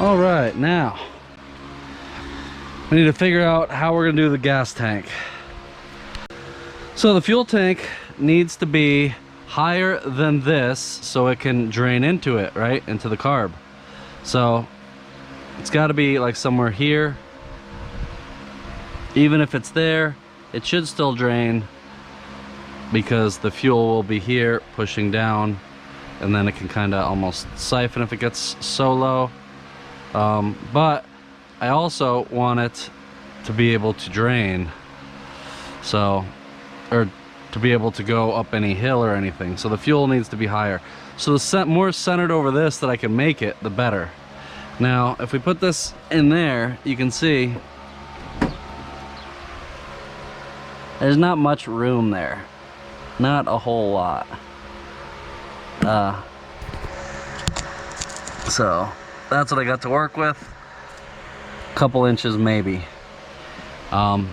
All right, now we need to figure out how we're gonna do the gas tank. So the fuel tank needs to be higher than this so it can drain into it, right? Into the carb. So it's got to be like somewhere here. Even if it's there, it should still drain because the fuel will be here pushing down, and then it can kind of almost siphon if it gets so low. But I also want it to be able to drain, so, or to be able to go up any hill or anything. So the fuel needs to be higher. So the more centered over this that I can make it, the better. Now, if we put this in there, you can see there's not much room there. Not a whole lot. So that's what I got to work with. A couple inches maybe. So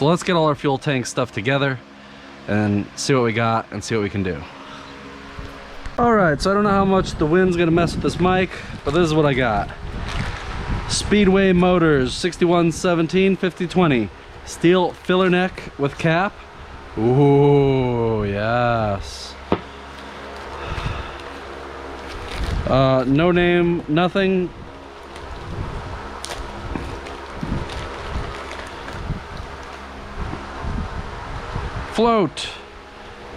let's get all our fuel tank stuff together and see what we got and see what we can do. All right, so I don't know how much the wind's gonna mess with this mic, but this is what I got. Speedway Motors 6117 5020 steel filler neck with cap. Ooh, yes. No name, nothing. Float.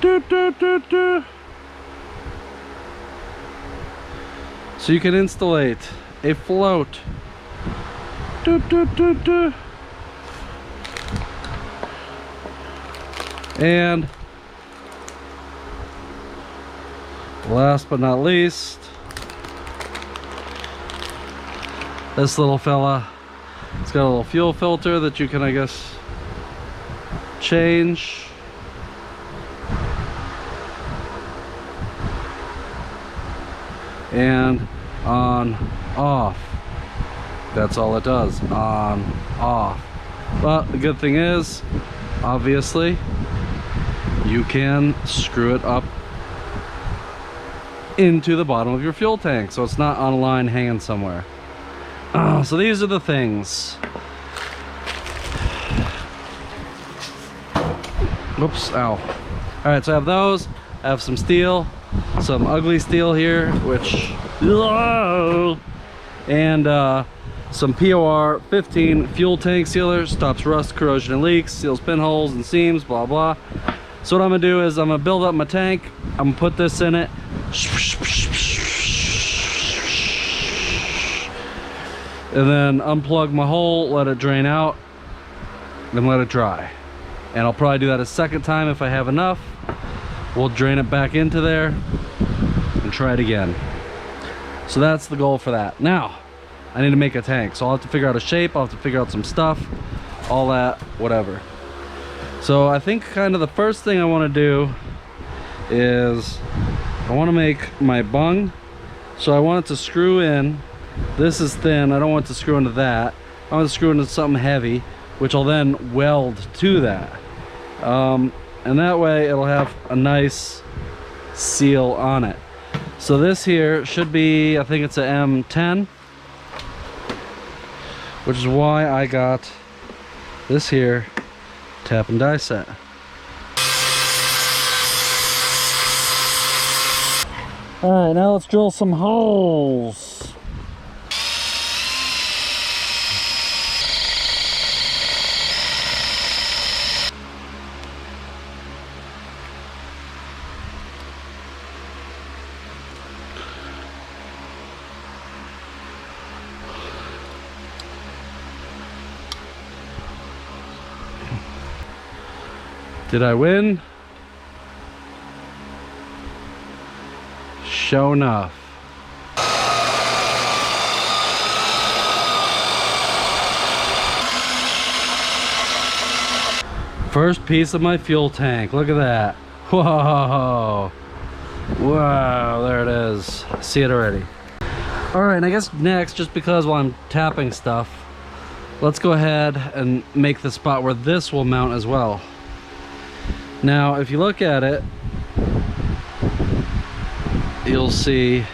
Do, do, do, do. So you can installate a float. Do, do, do, do. And last but not least, this little fella. It's got a little fuel filter that you can, I guess, change. And on, off. That's all it does. On, off. But the good thing is, obviously, you can screw it up into the bottom of your fuel tank, so it's not on a line hanging somewhere. So these are the things. Whoops, ow. All right, so I have those. I have some steel, some ugly steel here, which, and some POR 15 fuel tank sealer, stops rust, corrosion, and leaks, seals pinholes and seams, blah blah. So what I'm gonna do is I'm gonna build up my tank. I'm gonna put this in it, and then unplug my hole, let it drain out, then let it dry. And I'll probably do that a second time if I have enough. We'll drain it back into there and try it again. So that's the goal for that. Now, I need to make a tank. So I'll have to figure out a shape, I'll have to figure out some stuff, all that, whatever. So I think kind of the first thing I want to do is I want to make my bung. So I want it to screw in. This is thin, I don't want it to screw into that. I want to screw into something heavy, which I'll then weld to that. And that way it'll have a nice seal on it. So this here should be, I think it's a M10, which is why I got this here tap and die set. All right, now let's drill some holes. Did I win? Sure enough. First piece of my fuel tank. Look at that. Whoa. Wow, there it is. I see it already. All right, and I guess next, just because while I'm tapping stuff, let's go ahead and make the spot where this will mount as well. Now, if you look at it, you'll see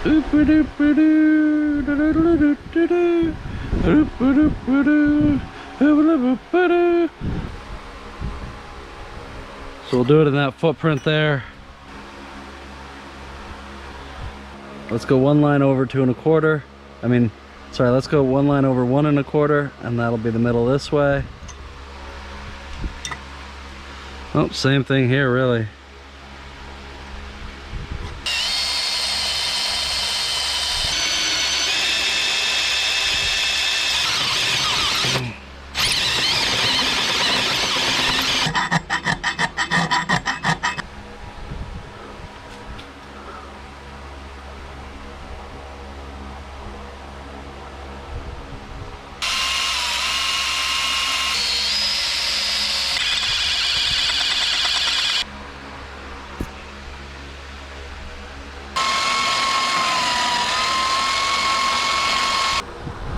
So we'll do it in that footprint there. Let's go one line over 2 1/4. Let's go one line over 1 1/4, and that'll be the middle this way. Oh, same thing here, really.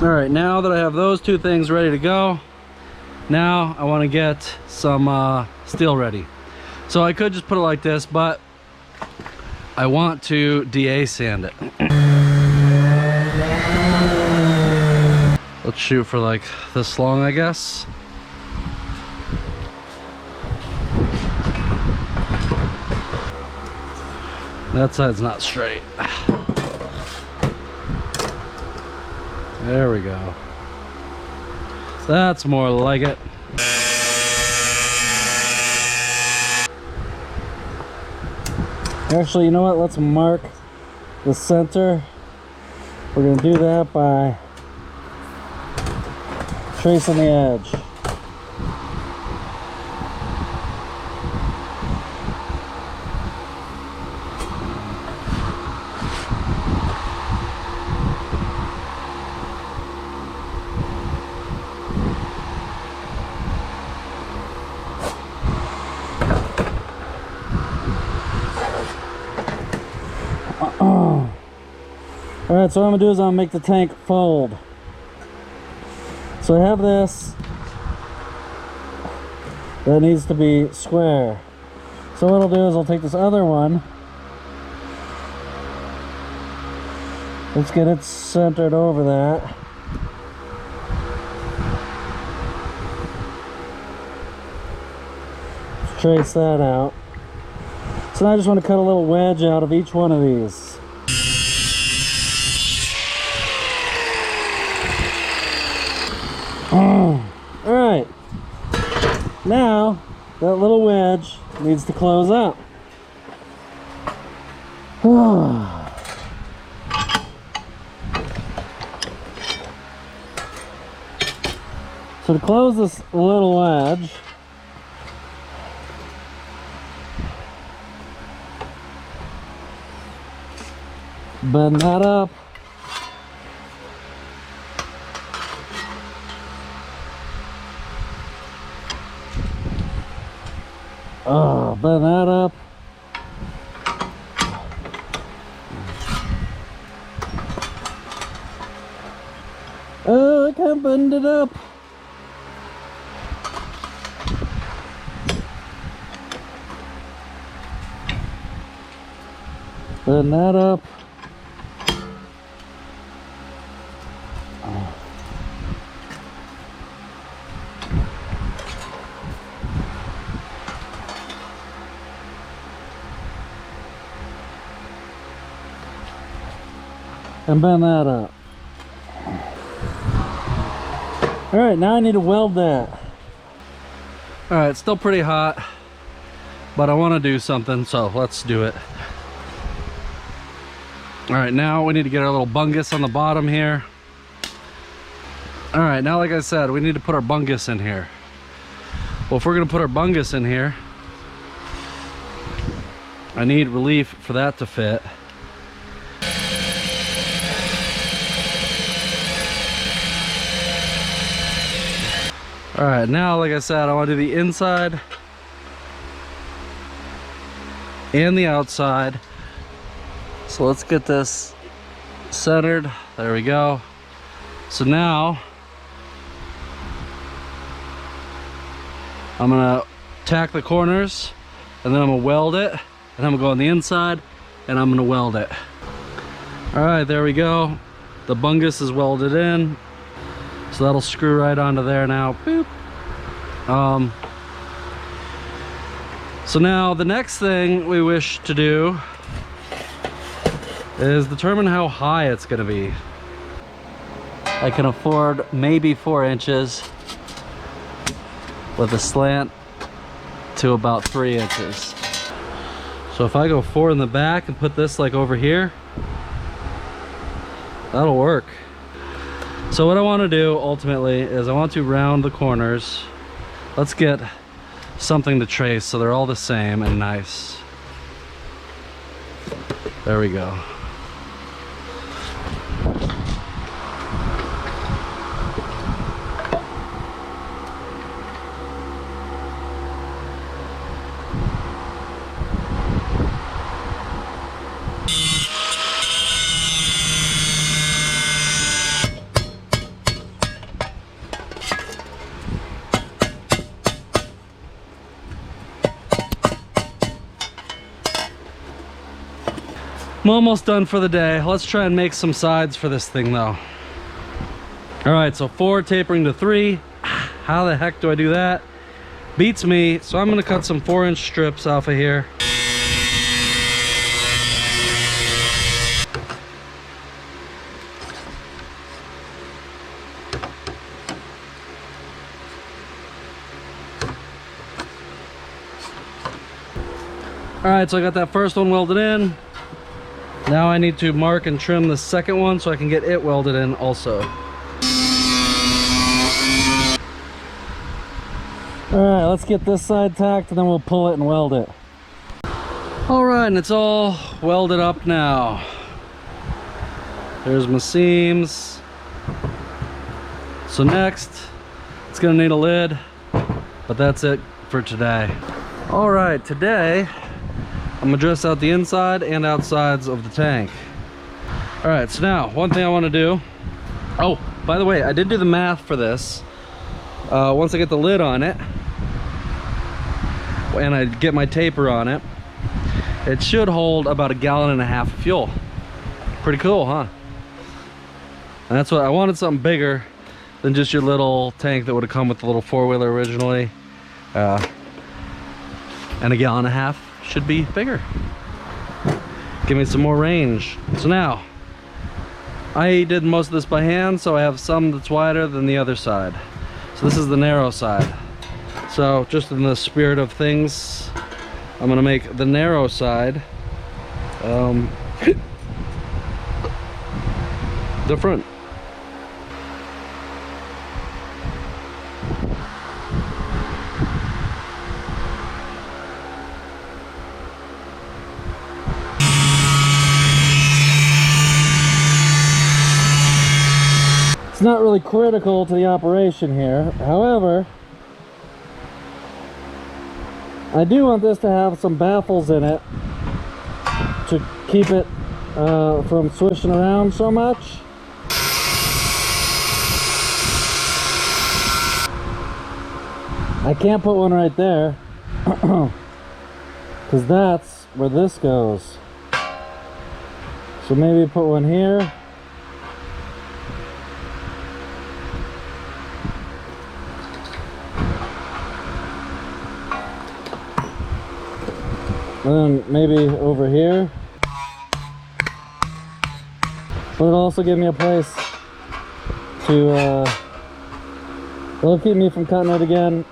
All right, now that I have those 2 things ready to go, now I want to get some steel ready. So I could just put it like this, but I want to DA sand it. Let's shoot for like this long, I guess. That side's not straight. There we go. That's more like it. Actually, you know what? Let's mark the center. We're going to do that by tracing the edge. Alright, so what I'm going to do is I'm going to make the tank fold. So I have this that needs to be square. So what I'll do is I'll take this other one. Let's get it centered over that. Let's trace that out. So now I just want to cut a little wedge out of each one of these. Alright, now that little wedge needs to close up. So to close this little wedge, bend that up. Bend that up. Oh, I can't bend it up. Bend that up. And bend that up. Alright, now I need to weld that. Alright, it's still pretty hot, but I want to do something, so let's do it. Alright, now we need to get our little bungus on the bottom here. Alright, now like I said, we need to put our bungus in here. Well, if we're going to put our bungus in here, I need relief for that to fit. All right, now, like I said, I want to do the inside and the outside. So let's get this centered. There we go. So now I'm gonna tack the corners, and then I'm gonna weld it, and I'm gonna go on the inside, and I'm gonna weld it. All right, there we go. The bungus is welded in, so that'll screw right onto there now. Boop. So now the next thing we wish to do is determine how high it's going to be. I can afford maybe 4 inches with a slant to about 3 inches. So if I go 4 in the back and put this like over here, that'll work. So what I want to do ultimately is I want to round the corners. Let's get something to trace so they're all the same and nice. There we go. I'm almost done for the day. Let's try and make some sides for this thing though. All right, so 4 tapering to 3. How the heck do I do that? Beats me, so I'm gonna cut some 4-inch strips off of here. All right, so I got that first one welded in. Now I need to mark and trim the second one so I can get it welded in also. Alright, let's get this side tacked and then we'll pull it and weld it. Alright, and it's all welded up now. There's my seams. So next, it's gonna need a lid, but that's it for today. Alright, today I'm gonna dress out the inside and outsides of the tank. All right, so now one thing I want to do. Oh, by the way, I did do the math for this. Once I get the lid on it and I get my taper on it, it should hold about 1.5 gallons of fuel. Pretty cool, huh? And that's what I wanted, something bigger than just your little tank that would have come with the little 4-wheeler originally. And 1.5 gallons should be bigger. Give me some more range. So now, I did most of this by hand, so I have some that's wider than the other side. So this is the narrow side. So just in the spirit of things, I'm gonna make the narrow side the front. It's not really critical to the operation here. However, I do want this to have some baffles in it to keep it from swishing around so much. I can't put one right there because that's where this goes. So maybe put one here. And then maybe over here. But it'll also give me a place to, it'll keep me from cutting it again.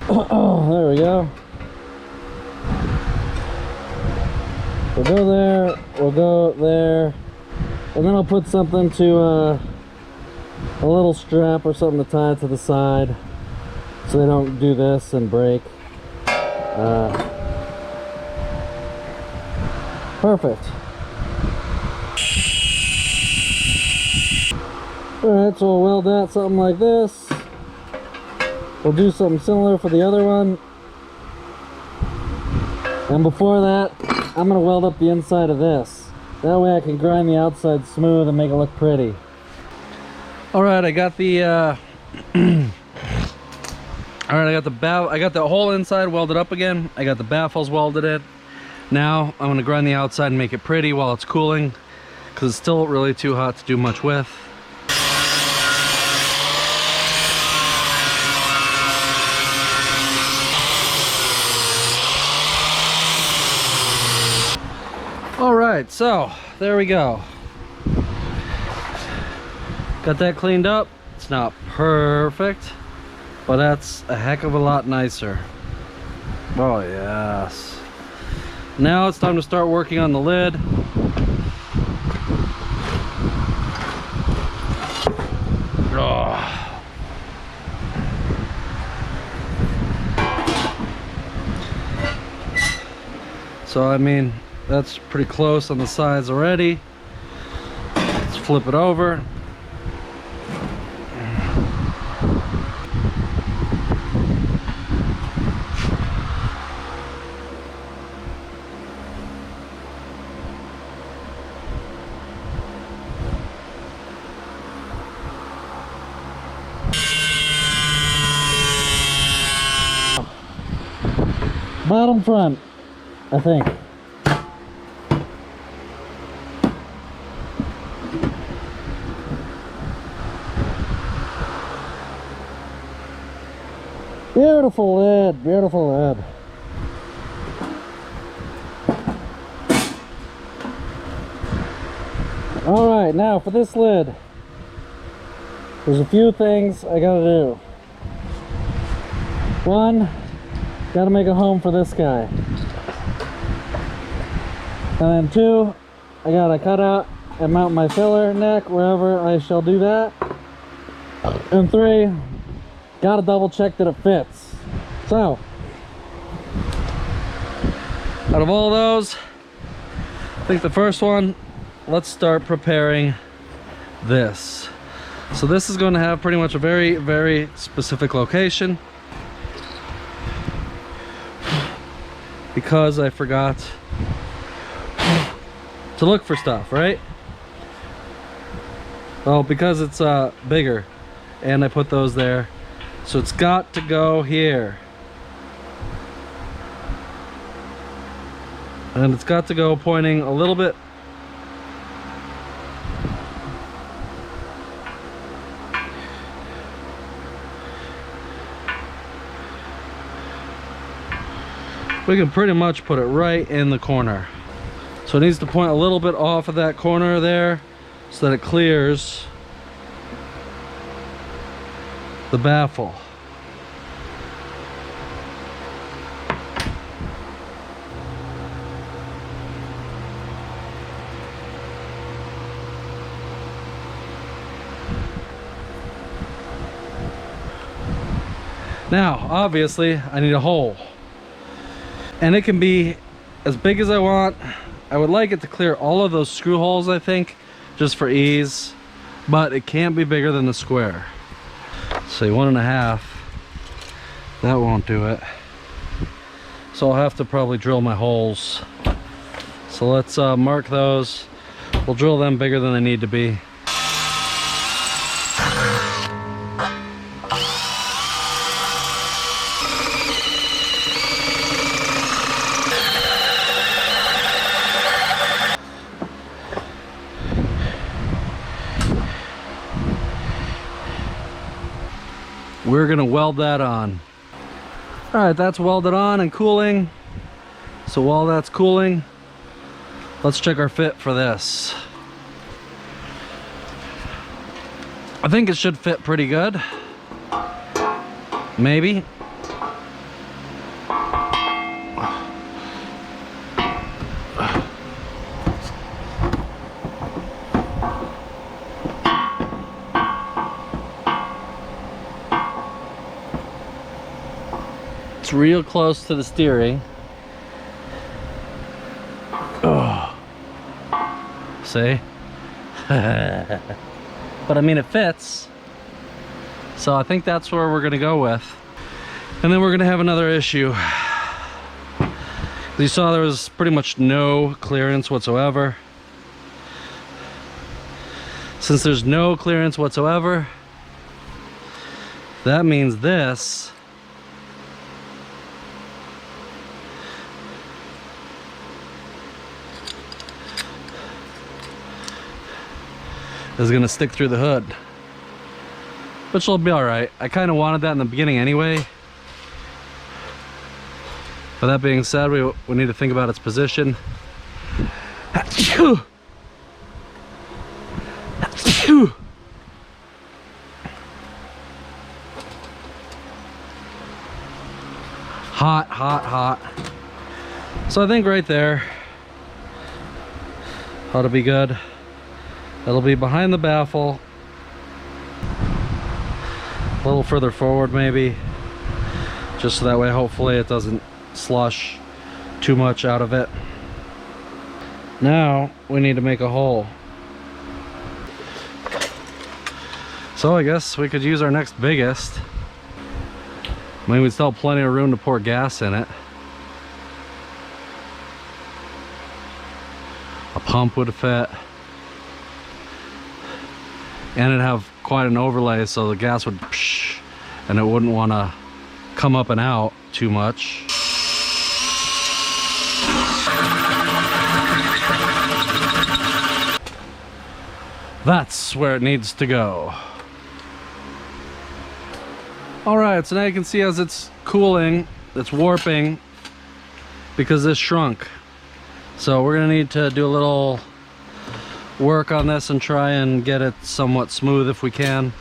Oh, there we go. We'll go there, we'll go there. And then I'll put something to, a little strap or something to tie it to the side so they don't do this and break. Perfect. Alright, so we'll weld that something like this. We'll do something similar for the other one. And before that, I'm going to weld up the inside of this. That way I can grind the outside smooth and make it look pretty. Alright, I got the All right, I got the whole inside welded up again. I got the baffles welded in. Now I'm gonna grind the outside and make it pretty while it's cooling, because it's still really too hot to do much with. All right, so there we go. Got that cleaned up. It's not perfect, but that's a heck of a lot nicer. Oh yes. Now it's time to start working on the lid. Oh. So I mean, that's pretty close on the sides already. Let's flip it over. Bottom front, I think. Beautiful lid, beautiful lid. All right, now for this lid, there's a few things I gotta do. One, gotta make a home for this guy. And then two, I gotta cut out and mount my filler neck wherever I shall do that. And three, gotta double check that it fits. So, out of all those, I think the first one, let's start preparing this. So this is going to have pretty much a very, very specific location, because I forgot to look for stuff, right? Well, because it's bigger and I put those there, so it's got to go here, and it's got to go pointing a little bit we can pretty much put it right in the corner. So it needs to point a little bit off of that corner there so that it clears the baffle. Now, obviously, I need a hole. And it can be as big as I want. I would like it to clear all of those screw holes, I think, just for ease. But it can't be bigger than the square. Say 1.5. That won't do it. So I'll have to probably drill my holes. So let's mark those. We'll drill them bigger than they need to be. We're gonna weld that on. All right, that's welded on and cooling. So while that's cooling, let's check our fit for this. I think it should fit pretty good. Maybe. It's real close to the steering. Oh. See? But I mean, it fits. So I think that's where we're gonna go with. And then we're gonna have another issue. You saw there was pretty much no clearance whatsoever. Since there's no clearance whatsoever, that means this is gonna stick through the hood, which will be all right. I kind of wanted that in the beginning anyway. But that being said, we need to think about its position. Hot, hot, hot. So I think right there ought to be good. It'll be behind the baffle, a little further forward maybe, just so that way hopefully it doesn't slush too much out of it. Now we need to make a hole. So I guess we could use our next biggest. I mean, we still have plenty of room to pour gas in it. A pump would fit. And it'd have quite an overlay, so the gas would psh, and it wouldn't want to come up and out too much. That's where it needs to go. Alright, so now you can see as it's cooling, it's warping because this shrunk. So we're gonna need to do a little work on this and try and get it somewhat smooth if we can.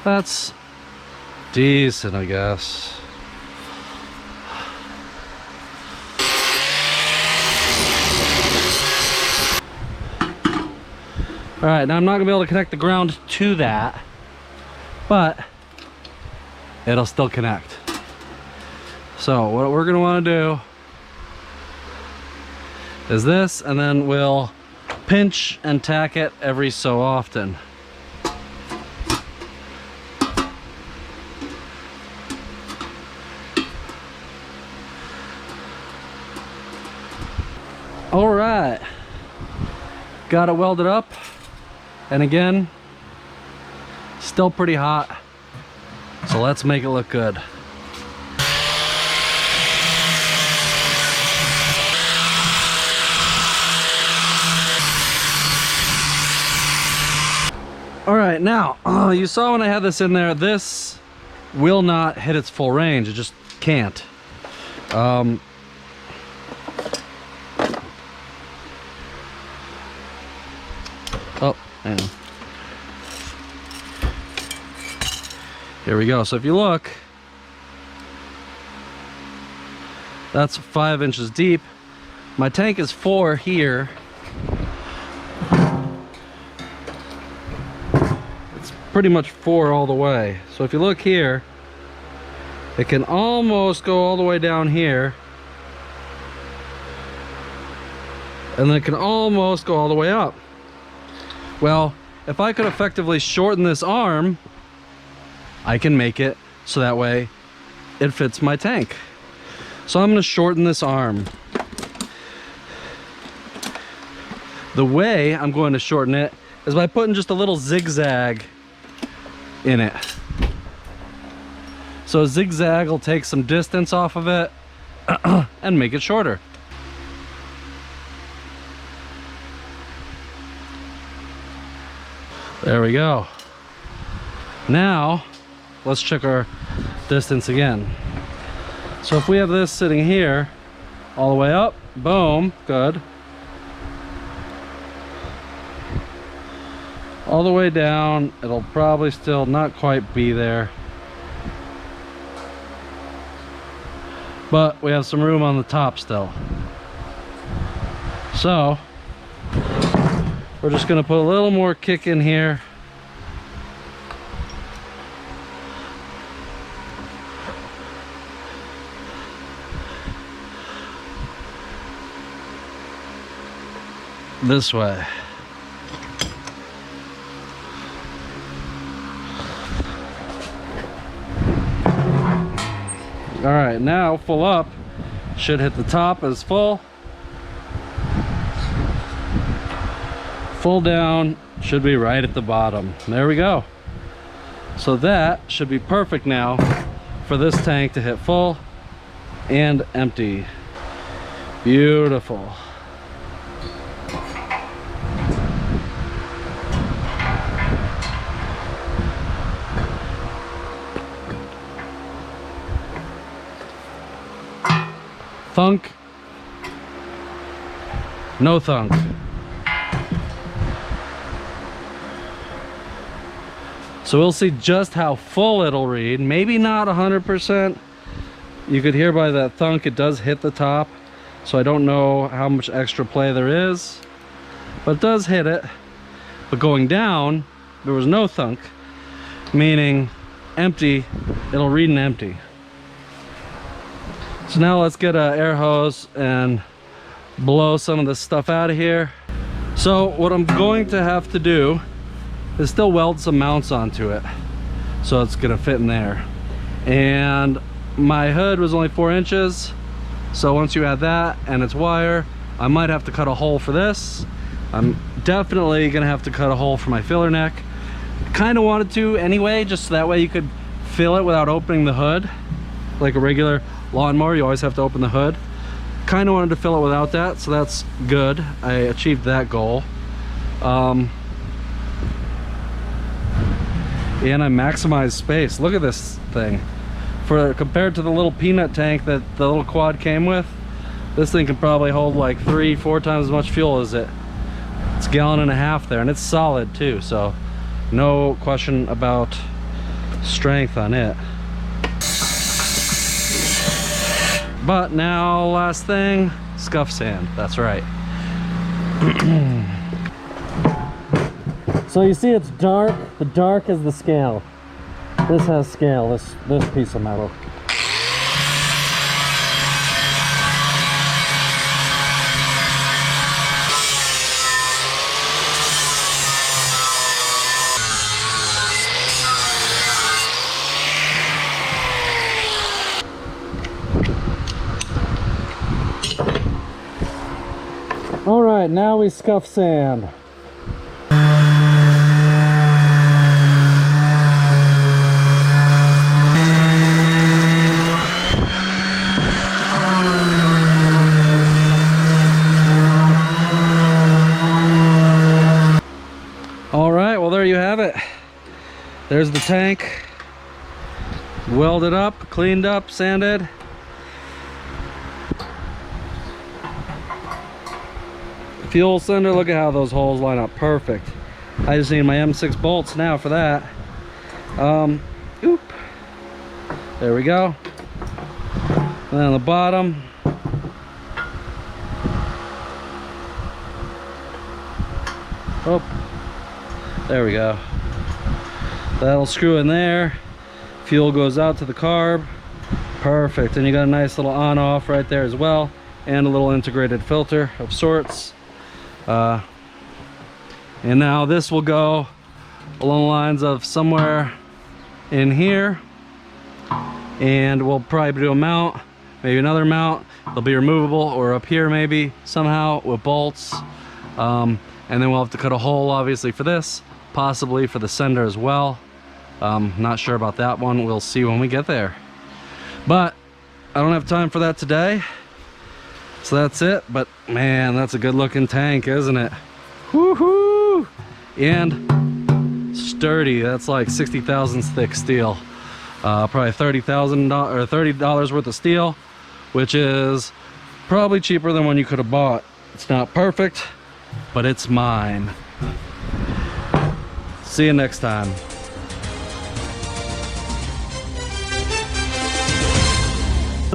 That's decent, I guess. All right, now I'm not gonna be able to connect the ground to that, but it'll still connect. So what we're gonna wanna do is this, and then we'll pinch and tack it every so often. All right, got it welded up, and again, still pretty hot, so let's make it look good. All right, now, you saw when I had this in there, this will not hit its full range, it just can't. Oh, hang on. Here we go. So if you look, that's 5 inches deep. My tank is 4 here. It's pretty much 4 all the way. So if you look here, it can almost go all the way down here. And then it can almost go all the way up. Well, if I could effectively shorten this arm, I can make it so that way it fits my tank. So I'm going to shorten this arm. The way I'm going to shorten it is by putting just a little zigzag in it. So a zigzag will take some distance off of it and make it shorter. There we go. Now, let's check our distance again. So if we have this sitting here, all the way up, boom, good. All the way down, it'll probably still not quite be there. but we have some room on the top still. So we're just gonna put a little more kick in here. This way. All right, now full up should hit the top as full. Full down should be right at the bottom. There we go. So that should be perfect now for this tank to hit full and empty. Beautiful. Thunk. No thunk. So we'll see just how full it'll read. Maybe not 100%. You could hear by that thunk it does hit the top. So I don't know how much extra play there is. But it does hit it. But going down, there was no thunk. Meaning empty, it'll read an empty. So now let's get an air hose and blow some of this stuff out of here. So what I'm going to have to do is still weld some mounts onto it, so it's gonna fit in there. And my hood was only 4 inches, so once you add that and its wire, I might have to cut a hole for this. I'm definitely gonna have to cut a hole for my filler neck. Kind of wanted to anyway, just so that way you could fill it without opening the hood. Like a regular lawnmower, you always have to open the hood. Kind of wanted to fill it without that, so that's good. I achieved that goal. And I maximized space. Look at this thing. Compared to the little peanut tank that the little quad came with, this thing can probably hold like 3-4 times as much fuel as it. It's 1.5 gallons there, and it's solid too, so no question about strength on it. But now, last thing, scuff sand. That's right. So you see it's dark. The dark is the scale. This has scale, this piece of metal. All right, now we scuff sand. All right, well, there you have it. There's the tank. Welded up, cleaned up, sanded. Fuel cylinder, look at how those holes line up perfect. I just need my M6 bolts now for that. Oop. There we go. And then on the bottom, oh, there we go. That'll screw in there. Fuel goes out to the carb. Perfect. And you got a nice little on-off right there as well, and a little integrated filter of sorts. And now this will go along the lines of somewhere in here, and we'll probably do a mount, maybe another mount. They'll be removable, or up here maybe somehow with bolts. And then we'll have to cut a hole obviously for this, possibly for the sender as well. Not sure about that one. We'll see when we get there. But I don't have time for that today. So that's it. But man, that's a good looking tank, isn't it? Woohoo! And sturdy. That's like 60 thousandths thick steel. Probably $30,000 or $30 worth of steel, which is probably cheaper than one you could have bought. It's not perfect, but it's mine. See you next time.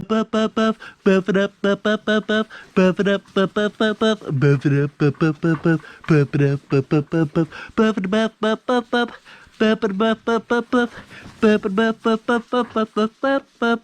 buff buff buff buff buff it up buff buff buff buff buff it up buff buff buff buff buff it up buff buff buff buff buff it up buff buff buff buff buff it buff buff buff buff buff it buff buff buff buff buff it buff buff buff buff buff buff buff buff